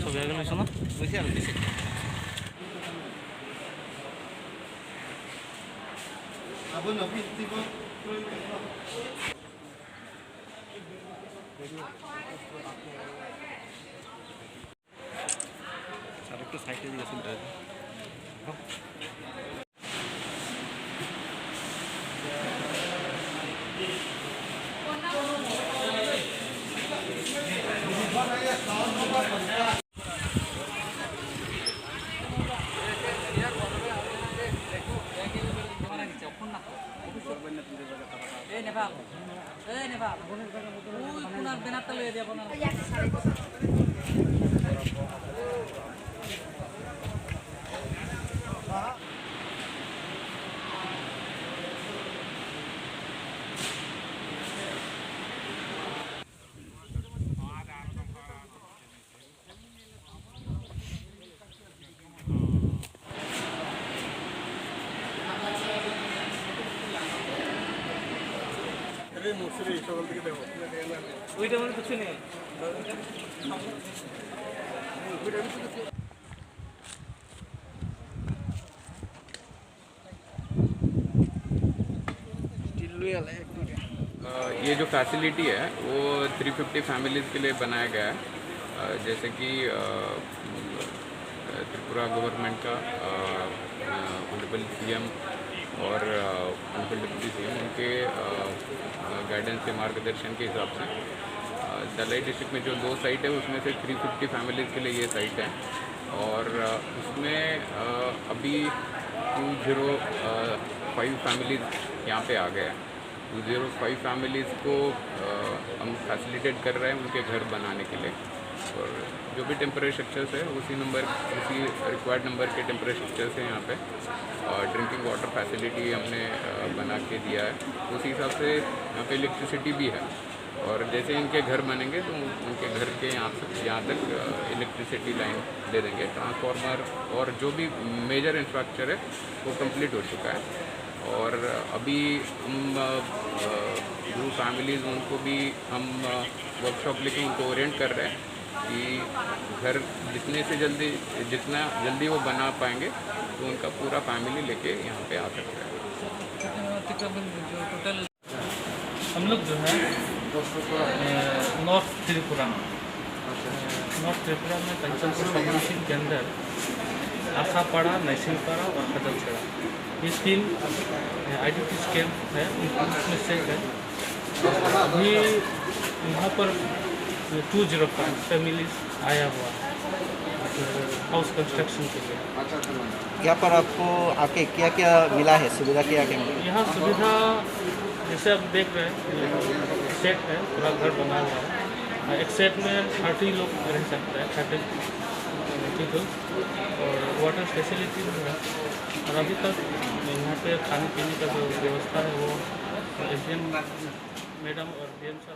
ছবি আগে লৈছ না গৈছে আৰু গৈছে আপুনি অফিস দিব আর একটু সাইডে দিয়ে শুনতে হবে ওইটা মানে কিছু নেই ये जो फैसिलिटी है वो 350 फैमिलीज़ के लिए बनाया गया है। जैसे कि त्रिपुरा गवर्नमेंट का ऑनरेबल सीएम और ऑनरेबल डिप्टी सीएम उनके गाइडेंस से मार्गदर्शन के हिसाब से सलाई डिस्ट्रिक्ट में जो 2 साइट है उसमें से 350 फैमिलीज़ के लिए ये साइट है और उसमें अभी 205 फैमिलीज़ यहाँ पे आ गए हैं। 205 फैमिलीज़ को हम फैसिलिटेट कर रहे हैं उनके घर बनाने के लिए और जो भी टेम्परेरी स्ट्रक्चर्स है उसी रिक्वायर्ड नंबर के टेम्परेरी स्ट्रक्चर्स हैं यहाँ पे। ड्रिंकिंग वाटर फैसिलिटी हमने बना के दिया है, उसी हिसाब से यहाँ पे इलेक्ट्रिसिटी भी है और जैसे इनके घर बनेंगे तो उनके घर के यहाँ तक इलेक्ट्रिसिटी लाइन दे देंगे। ट्रांसफार्मर और जो भी मेजर इंफ्रास्ट्रक्चर है वो कंप्लीट हो चुका है और अभी हम जो फैमिलीज़ उनको भी हम वर्कशॉप लेके उनको ओरिएंट कर रहे हैं कि घर जितना जल्दी वो बना पाएंगे तो उनका पूरा फैमिली लेके यहाँ पे आ सकते हैं। टोटल हम लोग जो है नॉर्थ त्रिपुरा में पंचायत सबडिविजन के अंदर आशापाड़ा, नैसिंगपाड़ा और खदलछड़ा ये 3 IDPs कैंप है, उसमें से है। अभी यहाँ पर 205 फैमिलीज आया हुआ है हाउस कंस्ट्रक्शन के लिए। यहाँ पर आपको आके क्या क्या मिला है, सुविधा क्या क्या मिला? यहाँ सुविधा जैसे आप देख रहे हैं सेट है, पूरा घर बना हुआ है। एक सेट में 30 लोग रह सकते हैं, 30 पीपल और वाटर फैसिलिटी भी है और अभी तक यहाँ पे खाने पीने का जो व्यवस्था है वो SDM मैडम और DM सर